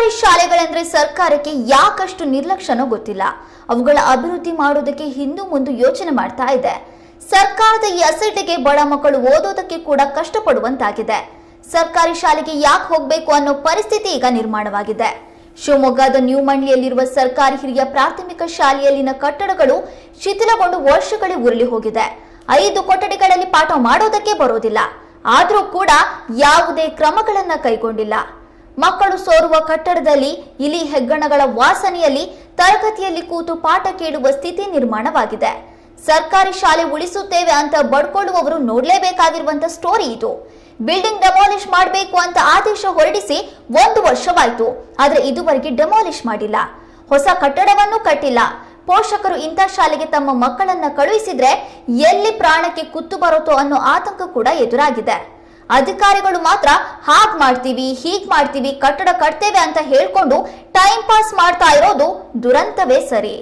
ಸರ್ಕಾರಿ ಶಾಲೆಗಳೆಂದ್ರೆ ಸರ್ಕಾರಕ್ಕೆ ಯಾಕಷ್ಟು ನಿರ್ಲಕ್ಷ್ಯನೋ ಗೊತ್ತಿಲ್ಲ. ಅವುಗಳ ಅಭಿವೃದ್ಧಿ ಮಾಡೋದಕ್ಕೆ ಹಿಂದು ಮುಂದೆ ಯೋಚನೆ ಮಾಡ್ತಾ ಇದೆ. ಸರ್ಕಾರದ ಈ ಅಸಡ್ಡೆಗೆ ಬಡ ಮಕ್ಕಳು ಓದೋದಕ್ಕೆ ಕೂಡ ಕಷ್ಟಪಡುವಂತಾಗಿದೆ. ಸರ್ಕಾರಿ ಶಾಲೆಗೆ ಯಾಕೆ ಹೋಗಬೇಕು ಅನ್ನೋ ಪರಿಸ್ಥಿತಿ ಈಗ ನಿರ್ಮಾಣವಾಗಿದೆ. ಶಿವಮೊಗ್ಗದ ನ್ಯೂ ಮಂಡ್ಲಿಯಲ್ಲಿರುವ ಸರ್ಕಾರಿ ಹಿರಿಯ ಪ್ರಾಥಮಿಕ ಶಾಲೆಯಲ್ಲಿನ ಕಟ್ಟಡಗಳು ಶಿಥಿಲಗೊಂಡು ವರ್ಷಗಳೇ ಉರುಳಿ ಹೋಗಿದೆ. 5 ಕೊಠಡಿಗಳಲ್ಲಿ ಪಾಠ ಮಾಡೋದಕ್ಕೆ ಬರೋದಿಲ್ಲ. ಆದರೂ ಕೂಡ ಯಾವುದೇ ಕ್ರಮಗಳನ್ನ ಕೈಗೊಂಡಿಲ್ಲ. ಮಕ್ಕಳು ಸೋರುವ ಕಟ್ಟಡದಲ್ಲಿ ಇಲಿ ಹೆಗ್ಗಣಗಳ ವಾಸನೆಯಲ್ಲಿ ತರಗತಿಯಲ್ಲಿ ಕೂತು ಪಾಠ ಕೇಳುವ ಸ್ಥಿತಿ ನಿರ್ಮಾಣವಾಗಿದೆ. ಸರ್ಕಾರಿ ಶಾಲೆ ಉಳಿಸುತ್ತೇವೆ ಅಂತ ಬಡ್ಕೊಳ್ಳುವವರು ನೋಡ್ಲೇಬೇಕಾಗಿರುವಂತ ಸ್ಟೋರಿ ಇದು. ಬಿಲ್ಡಿಂಗ್ ಡೆಮಾಲಿಷ್ ಮಾಡಬೇಕು ಅಂತ ಆದೇಶ ಹೊರಡಿಸಿ 1 ವರ್ಷವಾಯ್ತು. ಆದ್ರೆ ಇದುವರೆಗೆ ಡೆಮಾಲಿಷ್ ಮಾಡಿಲ್ಲ. ಹೊಸ ಕಟ್ಟಡವನ್ನು ಕಟ್ಟಿಲ್ಲ. ಪೋಷಕರು ಇಂಥ ಶಾಲೆಗೆ ತಮ್ಮ ಮಕ್ಕಳನ್ನ ಕಳುಹಿಸಿದ್ರೆ ಎಲ್ಲಿ ಪ್ರಾಣಕ್ಕೆ ಕುತ್ತು ಬರುತ್ತೋ ಅನ್ನೋ ಆತಂಕ ಕೂಡ ಎದುರಾಗಿದೆ. ಅಧಿಕಾರಿಗಳು ಮಾತ್ರ ಹಾಗ್ ಮಾಡ್ತೀವಿ, ಹೀಗ್ ಮಾಡ್ತೀವಿ, ಕಟ್ಟಡ ಕಟ್ತೇವೆ ಅಂತ ಹೇಳ್ಕೊಂಡು ಟೈಮ್ ಪಾಸ್ ಮಾಡ್ತಾ ಇರೋದು ದುರಂತವೇ ಸರಿ.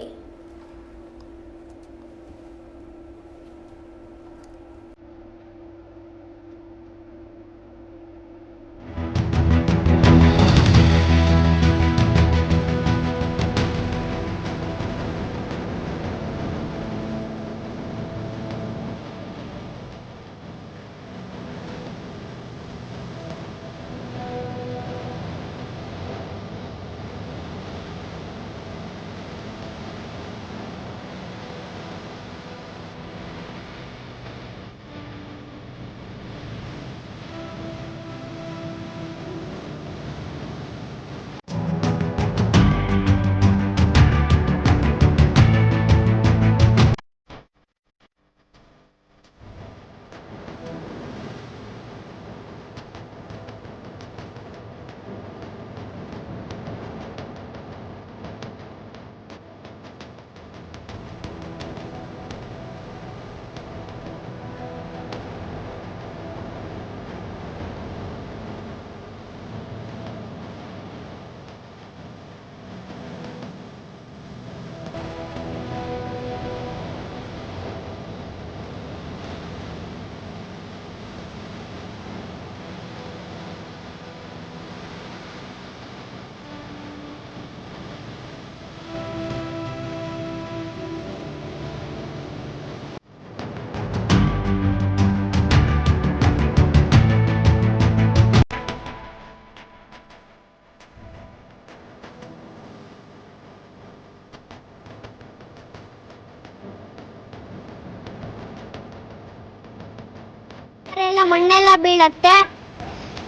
ಮಣ್ಣೆಲ್ಲ ಬೀಳತ್ತೆ.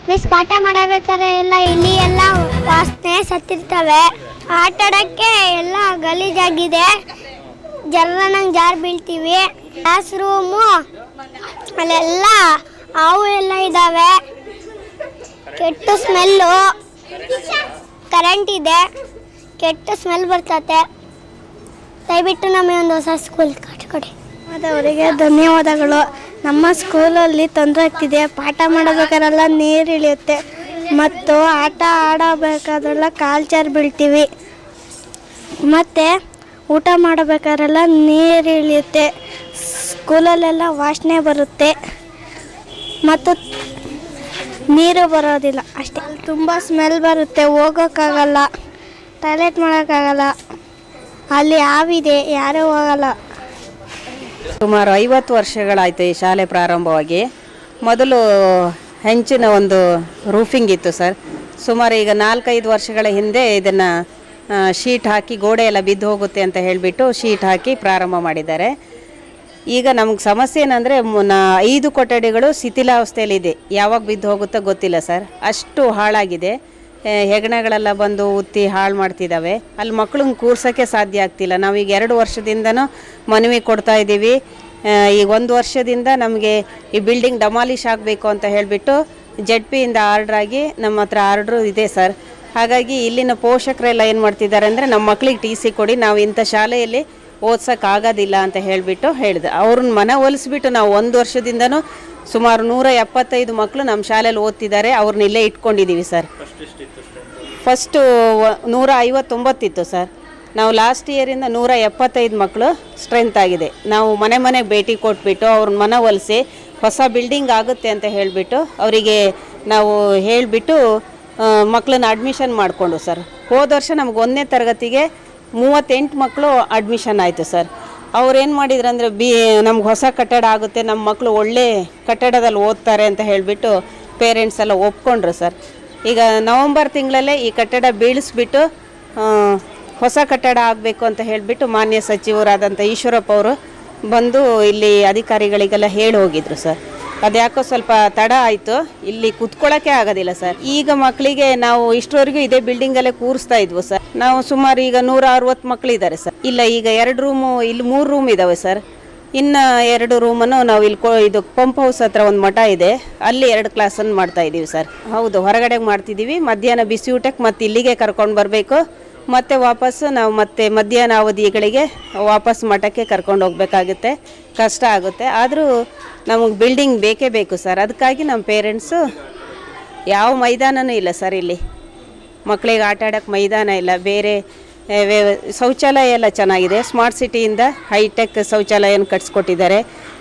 ಮಿಸ್ ಪಾಠ ಮಾಡಬೇಕಾದ್ರೆ ಎಲ್ಲ ಇಲಿ ಎಲ್ಲ ವಾಸನೆ ಸತ್ತಿರ್ತವೆ. ಆಟ ಆಡಕ್ಕೆ ಎಲ್ಲ ಗಲೀಜಾಗಿದೆ. ಜರ್ರಂಗೆ ಜಾರ್ ಬೀಳ್ತೀವಿ. ಕ್ಲಾಸ್ ರೂಮು ಅಲ್ಲೆಲ್ಲ ಹಾವು ಎಲ್ಲ ಇದ್ದಾವೆ. ಕೆಟ್ಟ ಸ್ಮೆಲ್ಲು, ಕರೆಂಟ್ ಇದೆ, ಕೆಟ್ಟ ಸ್ಮೆಲ್ ಬರ್ತತೆ. ದಯವಿಟ್ಟು ನಮಗೆ ಒಂದು ಹೊಸ ಸ್ಕೂಲ್ ಕಟ್ಕೊಡಿ. ಅವರಿಗೆ ಧನ್ಯವಾದಗಳು. ನಮ್ಮ ಸ್ಕೂಲಲ್ಲಿ ತೊಂದರೆ ಆಗ್ತಿದೆ. ಪಾಠ ಮಾಡಬೇಕಾದ್ರೆಲ್ಲ ನೀರು ಇಳಿಯುತ್ತೆ ಮತ್ತು ಆಟ ಆಡಬೇಕಾದ್ರೆಲ್ಲ ಕಾಲು ಜಾರಿ ಬೀಳ್ತೀವಿ. ಮತ್ತು ಊಟ ಮಾಡಬೇಕಾದ್ರೆಲ್ಲ ನೀರು ಇಳಿಯುತ್ತೆ. ಸ್ಕೂಲಲ್ಲೆಲ್ಲ ವಾಸನೆ ಬರುತ್ತೆ ಮತ್ತು ನೀರು ಬರೋದಿಲ್ಲ ಅಷ್ಟೇ. ತುಂಬ ಸ್ಮೆಲ್ ಬರುತ್ತೆ. ಹೋಗೋಕ್ಕಾಗಲ್ಲ, ಟಾಯ್ಲೆಟ್ ಮಾಡೋಕ್ಕಾಗಲ್ಲ. ಅಲ್ಲಿ ಹಾವಿದೆ, ಯಾರೂ ಹೋಗಲ್ಲ. ಸುಮಾರು 50 ವರ್ಷಗಳಾಯಿತು ಈ ಶಾಲೆ ಪ್ರಾರಂಭವಾಗಿ. ಮೊದಲು ಹೆಂಚಿನ ಒಂದು ರೂಫಿಂಗ್ ಇತ್ತು ಸರ್. ಸುಮಾರು ಈಗ 4-5 ವರ್ಷಗಳ ಹಿಂದೆ ಇದನ್ನು ಶೀಟ್ ಹಾಕಿ ಗೋಡೆ ಎಲ್ಲ ಬಿದ್ದು ಹೋಗುತ್ತೆ ಅಂತ ಹೇಳಿಬಿಟ್ಟು ಶೀಟ್ ಹಾಕಿ ಪ್ರಾರಂಭ ಮಾಡಿದ್ದಾರೆ. ಈಗ ನಮ್ಗೆ ಸಮಸ್ಯೆ ಏನಂದರೆ 5 ಕೊಠಡಿಗಳು ಶಿಥಿಲಾವಸ್ಥೆಯಲ್ಲಿದೆ. ಯಾವಾಗ ಬಿದ್ದು ಹೋಗುತ್ತೋ ಗೊತ್ತಿಲ್ಲ ಸರ್. ಅಷ್ಟು ಹಾಳಾಗಿದೆ. ಹೆಗಣಗಳೆಲ್ಲ ಬಂದು ಉತ್ತಿ ಹಾಳು ಮಾಡ್ತಿದ್ದಾವೆ. ಅಲ್ಲಿ ಮಕ್ಕಳನ್ನ ಕೂರ್ಸೋಕ್ಕೆ ಸಾಧ್ಯ ಆಗ್ತಿಲ್ಲ. ನಾವೀಗ 2 ವರ್ಷದಿಂದನೂ ಮನವಿ ಕೊಡ್ತಾ ಇದ್ದೀವಿ. ಈಗ 1 ವರ್ಷದಿಂದ ನಮಗೆ ಈ ಬಿಲ್ಡಿಂಗ್ ಡೆಮಾಲಿಷ್ ಆಗಬೇಕು ಅಂತ ಹೇಳಿಬಿಟ್ಟು ZP-ಯಿಂದ ಆರ್ಡ್ರ್ ಆಗಿ ನಮ್ಮ ಹತ್ರ ಆರ್ಡ್ರು ಇದೆ ಸರ್. ಹಾಗಾಗಿ ಇಲ್ಲಿನ ಪೋಷಕರೆಲ್ಲ ಏನು ಮಾಡ್ತಿದ್ದಾರೆ ಅಂದರೆ ನಮ್ಮ ಮಕ್ಕಳಿಗೆ TC ಕೊಡಿ, ನಾವು ಇಂಥ ಶಾಲೆಯಲ್ಲಿ ಓದ್ಸೋಕ್ಕಾಗೋದಿಲ್ಲ ಅಂತ ಹೇಳಿಬಿಟ್ಟು ಹೇಳಿದೆ. ಅವ್ರನ್ನ ಮನವೊಲಿಸ್ಬಿಟ್ಟು ನಾವು 1 ವರ್ಷದಿಂದನೂ ಸುಮಾರು 175 ಮಕ್ಕಳು ನಮ್ಮ ಶಾಲೆಯಲ್ಲಿ ಓದ್ತಿದ್ದಾರೆ. ಅವ್ರನ್ನ ಇಲ್ಲೇ ಇಟ್ಕೊಂಡಿದ್ದೀವಿ ಸರ್. ಫಸ್ಟು 159 ಇತ್ತು ಸರ್. ನಾವು ಲಾಸ್ಟ್ ಇಯರಿಂದ 175 ಮಕ್ಕಳು ಸ್ಟ್ರೆಂತ್ ಆಗಿದೆ. ನಾವು ಮನೆ ಭೇಟಿ ಕೊಟ್ಬಿಟ್ಟು ಅವ್ರನ್ನ ಮನವೊಲಿಸಿ ಹೊಸ ಬಿಲ್ಡಿಂಗ್ ಆಗುತ್ತೆ ಅಂತ ಹೇಳಿಬಿಟ್ಟು ಅವರಿಗೆ ನಾವು ಹೇಳಿಬಿಟ್ಟು ಮಕ್ಕಳನ್ನ ಅಡ್ಮಿಷನ್ ಮಾಡಿಕೊಂಡು ಸರ್. ಹೋದ ವರ್ಷ ನಮ್ಗೆ 1ನೇ ತರಗತಿಗೆ 38 ಮಕ್ಕಳು ಅಡ್ಮಿಷನ್ ಆಯಿತು ಸರ್. ಅವ್ರೇನು ಮಾಡಿದ್ರು ಅಂದರೆ ನಮ್ಗೆ ಹೊಸ ಕಟ್ಟಡ ಆಗುತ್ತೆ, ನಮ್ಮ ಮಕ್ಕಳು ಒಳ್ಳೆ ಕಟ್ಟಡದಲ್ಲಿ ಓದ್ತಾರೆ ಅಂತ ಹೇಳಿಬಿಟ್ಟು ಪೇರೆಂಟ್ಸ್ ಎಲ್ಲ ಒಪ್ಕೊಂಡ್ರು ಸರ್. ಈಗ ನವಂಬರ್ ತಿಂಗಳಲ್ಲೇ ಈ ಕಟ್ಟಡ ಬೀಳಿಸ್ಬಿಟ್ಟು ಹೊಸ ಕಟ್ಟಡ ಆಗಬೇಕು ಅಂತ ಹೇಳಿಬಿಟ್ಟು ಮಾನ್ಯ ಸಚಿವರಾದಂಥ ಈಶ್ವರಪ್ಪ ಅವರು ಬಂದು ಇಲ್ಲಿ ಅಧಿಕಾರಿಗಳಿಗೆಲ್ಲ ಹೇಳಿ ಹೋಗಿದ್ರು ಸರ್. ಅದ್ಯಾಕೋ ಸ್ವಲ್ಪ ತಡ ಆಯಿತು, ಇಲ್ಲಿ ಕುತ್ಕೊಳ್ಳೋಕ್ಕೆ ಆಗೋದಿಲ್ಲ ಸರ್. ಈಗ ಮಕ್ಕಳಿಗೆ ನಾವು ಇಷ್ಟವರೆಗೂ ಇದೇ ಬಿಲ್ಡಿಂಗಲ್ಲೇ ಕೂರಿಸ್ತಾ ಇದ್ವು ಸರ್. ನಾವು ಸುಮಾರು ಈಗ 160 ಮಕ್ಕಳಿದ್ದಾರೆ ಸರ್. ಇಲ್ಲ ಈಗ 2 ರೂಮು, ಇಲ್ಲಿ 3 ರೂಮ್ ಇದ್ದಾವೆ ಸರ್. ಇನ್ನು 2 ರೂಮನ್ನು ನಾವು ಇಲ್ಲಿ ಇದು ಪಂಪ್ ಹೌಸ್ ಹತ್ರ ಒಂದು ಮಠ ಇದೆ, ಅಲ್ಲಿ 2 ಕ್ಲಾಸನ್ನು ಮಾಡ್ತಾ ಇದ್ದೀವಿ ಸರ್. ಹೌದು, ಹೊರಗಡೆ ಮಾಡ್ತಿದ್ದೀವಿ. ಮಧ್ಯಾಹ್ನ ಬಿಸಿ ಊಟಕ್ಕೆ ಮತ್ತೆ ಇಲ್ಲಿಗೆ ಕರ್ಕೊಂಡು ಬರಬೇಕು, ಮತ್ತು ವಾಪಸ್ಸು ನಾವು ಮತ್ತೆ ಮಧ್ಯಾಹ್ನ ಅವಧಿಗಳಿಗೆ ವಾಪಸ್ ಮಠಕ್ಕೆ ಕರ್ಕೊಂಡು ಹೋಗ್ಬೇಕಾಗುತ್ತೆ, ಕಷ್ಟ ಆಗುತ್ತೆ. ಆದರೂ ನಮಗೆ ಬಿಲ್ಡಿಂಗ್ ಬೇಕೇ ಬೇಕು ಸರ್. ಅದಕ್ಕಾಗಿ ನಮ್ಮ ಪೇರೆಂಟ್ಸು ಯಾವ ಮೈದಾನನೂ ಇಲ್ಲ ಸರ್, ಇಲ್ಲಿ ಮಕ್ಕಳಿಗೆ ಆಟ ಆಡೋಕ್ಕೆ ಮೈದಾನ ಇಲ್ಲ, ಬೇರೆ ಶೌಚಾಲಯ ಎಲ್ಲ ಚೆನ್ನಾಗಿದೆ. ಸ್ಮಾರ್ಟ್ ಸಿಟಿಯಿಂದ ಹೈಟೆಕ್ ಶೌಚಾಲಯನ ಕಟ್ಸ್ಕೊಟ್ಟಿದ್ದಾರೆ,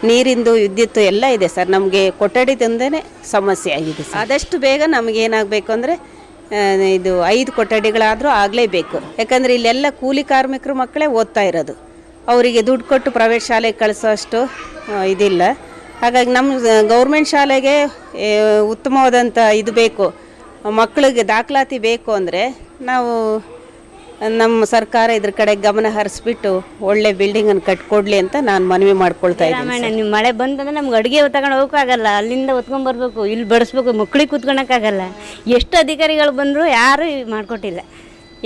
ನೀರಿಂದು ವಿದ್ಯುತ್ತು ಎಲ್ಲ ಇದೆ ಸರ್. ನಮಗೆ ಕೊಠಡಿದಿಂದನೇ ಸಮಸ್ಯೆ ಆಗಿದೆ ಸರ್. ಆದಷ್ಟು ಬೇಗ ನಮಗೇನಾಗಬೇಕು ಅಂದರೆ ಇದು 5 ಕೊಠಡಿಗಳಾದರೂ ಆಗಲೇಬೇಕು. ಯಾಕಂದರೆ ಇಲ್ಲೆಲ್ಲ ಕೂಲಿ ಕಾರ್ಮಿಕರು ಮಕ್ಕಳೇ ಓದ್ತಾ ಇರೋದು, ಅವರಿಗೆ ದುಡ್ಡು ಕೊಟ್ಟು ಪ್ರೈವೇಟ್ ಶಾಲೆಗೆ ಕಳಿಸೋ ಅಷ್ಟು ಇದಿಲ್ಲ. ಹಾಗಾಗಿ ನಮ್ಮ ಗೌರ್ಮೆಂಟ್ ಶಾಲೆಗೆ ಉತ್ತಮವಾದಂಥ ಇದು ಬೇಕು, ಮಕ್ಕಳಿಗೆ ದಾಖಲಾತಿ ಬೇಕು ಅಂದರೆ ನಾವು ನಮ್ಮ ಸರ್ಕಾರ ಇದ್ರ ಕಡೆ ಗಮನ ಹರಿಸ್ಬಿಟ್ಟು ಒಳ್ಳೆ ಬಿಲ್ಡಿಂಗನ್ನು ಕಟ್ಕೊಡ್ಲಿ ಅಂತ ನಾನು ಮನವಿ ಮಾಡ್ಕೊಳ್ತಾ ಇದ್ದೀನಿ. ನೀವು ಮಳೆ ಬಂತಂದ್ರೆ ನಮ್ಗೆ ಅಡುಗೆ ತಗೊಂಡು ಹೋಗೋಕ್ಕಾಗಲ್ಲ, ಅಲ್ಲಿಂದ ಹೊತ್ಕೊಂಡ್ಬರ್ಬೇಕು, ಇಲ್ಲಿ ಬಡಿಸ್ಬೇಕು, ಮಕ್ಳಿಗೆ ಕೂತ್ಕೊಳಕ್ಕಾಗಲ್ಲ. ಎಷ್ಟು ಅಧಿಕಾರಿಗಳು ಬಂದರೂ ಯಾರೂ ಮಾಡಿಕೊಟ್ಟಿಲ್ಲ.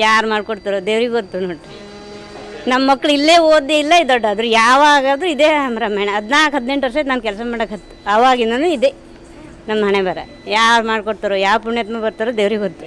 ಯಾರು ಮಾಡಿಕೊಡ್ತಾರೋ ದೇವ್ರಿಗೆ ಗೊತ್ತು ನೋಡ್ರಿ. ನಮ್ಮ ಮಕ್ಳು ಇಲ್ಲೇ ಓದೇ ಇಲ್ಲ, ದೊಡ್ಡಾದ್ರು ಯಾವಾಗಾದರೂ ಇದೇ ರಾಮಾಯಣ. 14-18 ವರ್ಷ ನಾನು ಕೆಲಸ ಮಾಡೋಕತ್ತು, ಆವಾಗಿಂದನೂ ಇದೆ ನಮ್ಮ ಹಣೆ ಬರ. ಯಾರು ಮಾಡಿಕೊಡ್ತಾರೋ, ಯಾವ ಪುಣ್ಯಾತ್ಮ ಬರ್ತಾರೋ ದೇವ್ರಿಗೆ ಗೊತ್ತು.